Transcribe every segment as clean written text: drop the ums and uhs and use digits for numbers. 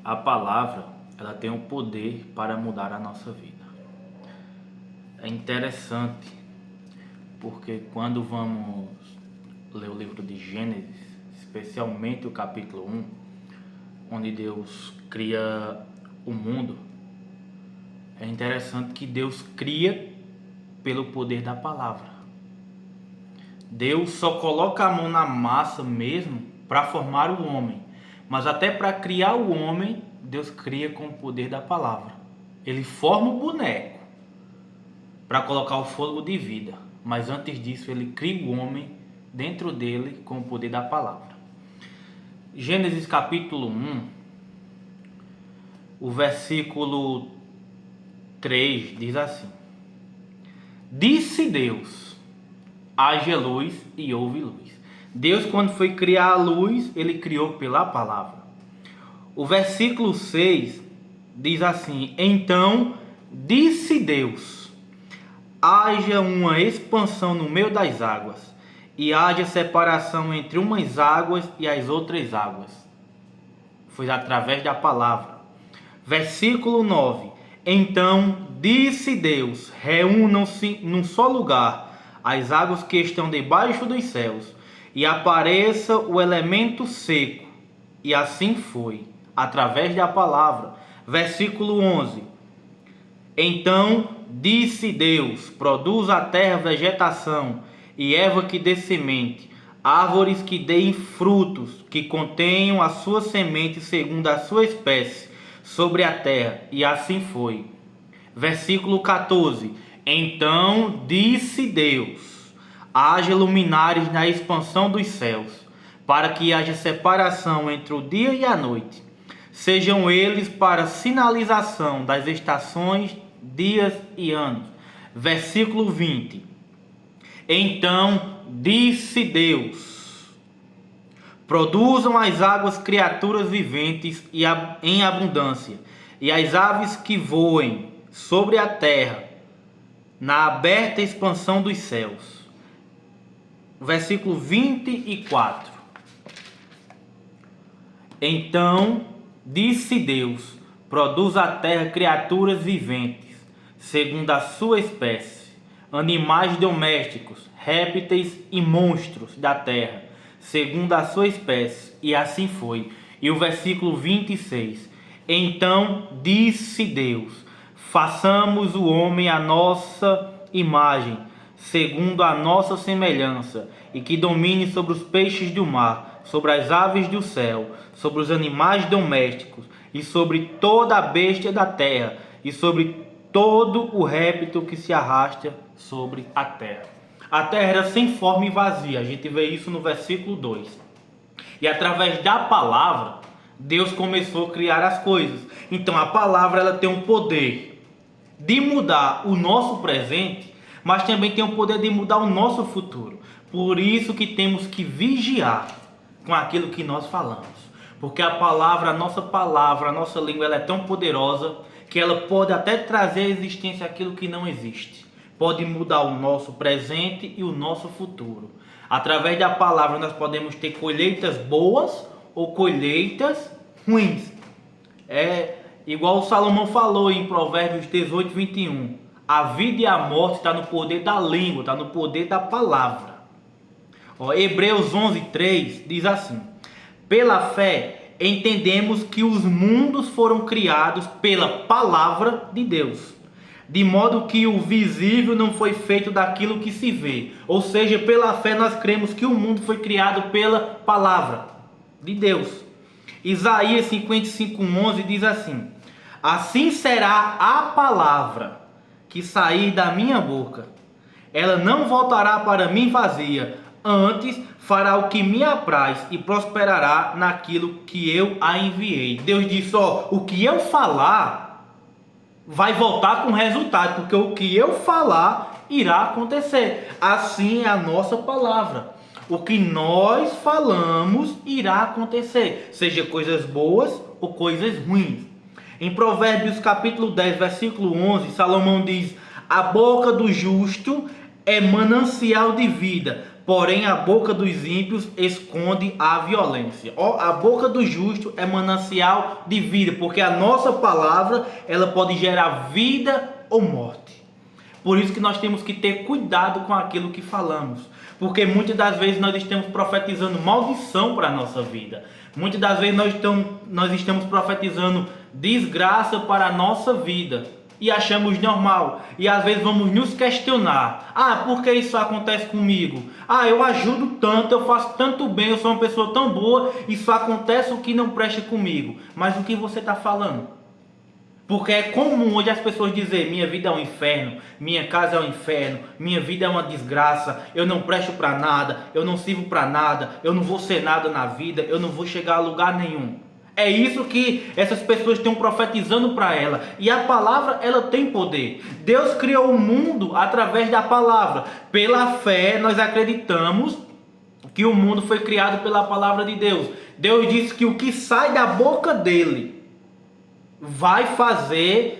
A palavra, ela tem o poder para mudar a nossa vida. É interessante, porque quando vamos ler o livro de Gênesis, especialmente o capítulo 1, onde Deus cria o mundo, é interessante que Deus cria pelo poder da palavra. Deus só coloca a mão na massa mesmo para formar o homem. Mas até para criar o homem, Deus cria com o poder da palavra. Ele forma o boneco para colocar o fôlego de vida. Mas antes disso, ele cria o homem dentro dele com o poder da palavra. Gênesis capítulo 1, o versículo 3 diz assim: Disse Deus: haja luz e houve luz. Deus, quando foi criar a luz, ele criou pela palavra. O versículo 6 diz assim: Então disse Deus: haja uma expansão no meio das águas, e haja separação entre umas águas e as outras águas. Foi através da palavra. Versículo 9: Então disse Deus: reúnam-se num só lugar as águas que estão debaixo dos céus, e apareça o elemento seco. E assim foi, através da palavra. Versículo 11: Então disse Deus: produza a terra vegetação, e erva que dê semente, árvores que deem frutos, que contenham a sua semente segundo a sua espécie, sobre a terra. E assim foi. Versículo 14: Então disse Deus: haja luminares na expansão dos céus, para que haja separação entre o dia e a noite. Sejam eles para sinalização das estações, dias e anos. Versículo 20: Então disse Deus: produzam as águas criaturas viventes em abundância, e as aves que voem sobre a terra, na aberta expansão dos céus. Versículo 24: Então disse Deus: produza a terra criaturas viventes, segundo a sua espécie, animais domésticos, répteis e monstros da terra, segundo a sua espécie. E assim foi. E o versículo 26: Então disse Deus: façamos o homem à nossa imagem, segundo a nossa semelhança, e que domine sobre os peixes do mar, sobre as aves do céu, sobre os animais domésticos, e sobre toda a besta da terra, e sobre todo o réptil que se arrasta sobre a terra. A terra era sem forma e vazia. A gente vê isso no versículo 2. E através da palavra, Deus começou a criar as coisas. Então a palavra, ela tem um poder de mudar o nosso presente, mas também tem o poder de mudar o nosso futuro. Por isso que temos que vigiar com aquilo que nós falamos. Porque a palavra, a nossa língua, ela é tão poderosa que ela pode até trazer à existência aquilo que não existe. Pode mudar o nosso presente e o nosso futuro. Através da palavra nós podemos ter colheitas boas ou colheitas ruins. É igual o Salomão falou em Provérbios 18, 21. A vida e a morte está no poder da língua, está no poder da palavra. Hebreus 11, 3 diz assim: pela fé entendemos que os mundos foram criados pela palavra de Deus, de modo que o visível não foi feito daquilo que se vê. Ou seja, pela fé nós cremos que o mundo foi criado pela palavra de Deus. Isaías 55:11 diz assim: assim será a palavra que sair da minha boca. Ela não voltará para mim vazia, antes fará o que me apraz e prosperará naquilo que eu a enviei. Deus disse: o que eu falar vai voltar com resultado, porque o que eu falar irá acontecer. Assim é a nossa palavra. O que nós falamos irá acontecer, seja coisas boas ou coisas ruins. Em Provérbios capítulo 10, versículo 11, Salomão diz: a boca do justo é manancial de vida, porém a boca dos ímpios esconde a violência. Ó, a boca do justo é manancial de vida, porque a nossa palavra, ela pode gerar vida ou morte. Por isso que nós temos que ter cuidado com aquilo que falamos, porque muitas das vezes nós estamos profetizando maldição para a nossa vida. Muitas das vezes nós estamos profetizando desgraça para a nossa vida e achamos normal. E às vezes vamos nos questionar: ah, por que isso acontece comigo? Ah, eu ajudo tanto, eu faço tanto bem, eu sou uma pessoa tão boa, isso acontece o que não presta comigo. Mas o que você está falando? Porque é comum hoje as pessoas dizerem: minha vida é um inferno, minha casa é um inferno, minha vida é uma desgraça, eu não presto para nada, eu não sirvo para nada, eu não vou ser nada na vida, eu não vou chegar a lugar nenhum. É isso que essas pessoas estão profetizando para ela. E a palavra, ela tem poder. Deus criou o mundo através da palavra. Pela fé nós acreditamos que o mundo foi criado pela palavra de Deus. Deus disse que o que sai da boca dele vai fazer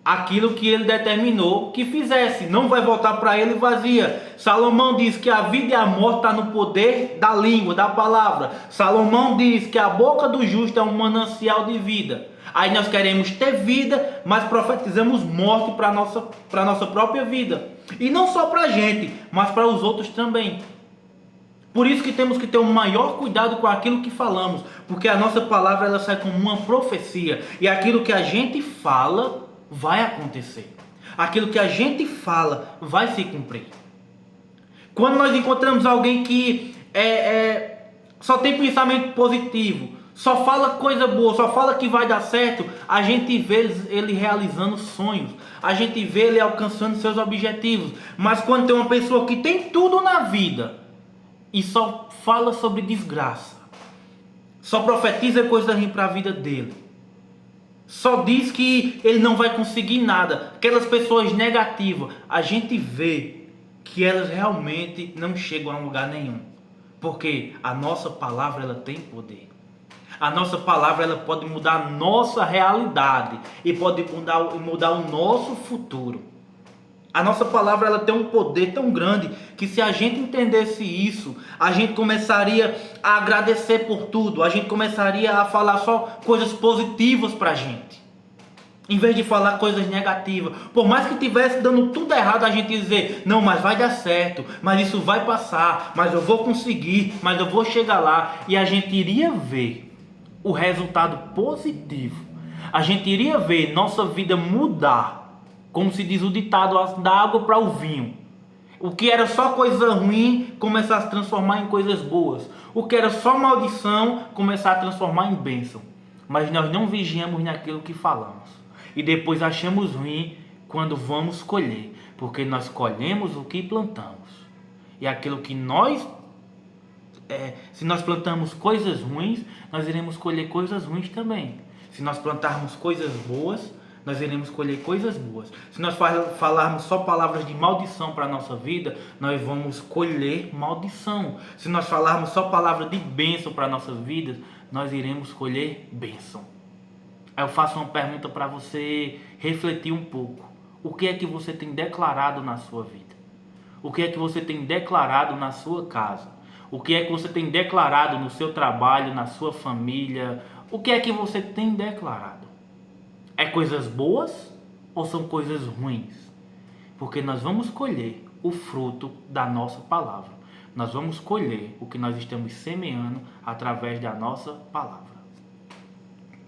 aquilo que ele determinou que fizesse, não vai voltar para ele vazia. Salomão diz que a vida e a morte está no poder da língua, da palavra. Salomão diz que a boca do justo é um manancial de vida. Aí nós queremos ter vida, mas profetizamos morte para a nossa própria vida. E não só para a gente, mas para os outros também. Por isso que temos que ter o maior cuidado com aquilo que falamos, porque a nossa palavra, ela sai como uma profecia, e aquilo que a gente fala vai acontecer. Aquilo que a gente fala vai se cumprir. Quando nós encontramos alguém que só tem pensamento positivo, só fala coisa boa, só fala que vai dar certo, a gente vê ele realizando sonhos, a gente vê ele alcançando seus objetivos. Mas quando tem uma pessoa que tem tudo na vida e só fala sobre desgraça, só profetiza coisas ruins para a vida dele, só diz que ele não vai conseguir nada, aquelas pessoas negativas, a gente vê que elas realmente não chegam a lugar nenhum, porque a nossa palavra, ela tem poder. A nossa palavra, ela pode mudar a nossa realidade e pode mudar o nosso futuro. A nossa palavra, ela tem um poder tão grande que, se a gente entendesse isso, a gente começaria a agradecer por tudo, a gente começaria a falar só coisas positivas para a gente, em vez de falar coisas negativas. Por mais que estivesse dando tudo errado, a gente dizer: não, mas vai dar certo, mas isso vai passar, mas eu vou conseguir, mas eu vou chegar lá. E a gente iria ver o resultado positivo, a gente iria ver nossa vida mudar. Como se diz o ditado, da água para o vinho. O que era só coisa ruim começar a se transformar em coisas boas. O que era só maldição começar a transformar em bênção. Mas nós não vigiamos naquilo que falamos. E depois achamos ruim quando vamos colher. Porque nós colhemos o que plantamos. E aquilo que se nós plantamos coisas ruins, nós iremos colher coisas ruins também. Se nós plantarmos coisas boas, nós iremos colher coisas boas. Se nós falarmos só palavras de maldição para a nossa vida, nós vamos colher maldição. Se nós falarmos só palavras de bênção para nossas vidas, nós iremos colher bênção. Aí eu faço uma pergunta para você refletir um pouco. O que é que você tem declarado na sua vida? O que é que você tem declarado na sua casa? O que é que você tem declarado no seu trabalho, na sua família? O que é que você tem declarado? É coisas boas ou são coisas ruins? Porque nós vamos colher o fruto da nossa palavra. Nós vamos colher o que nós estamos semeando através da nossa palavra.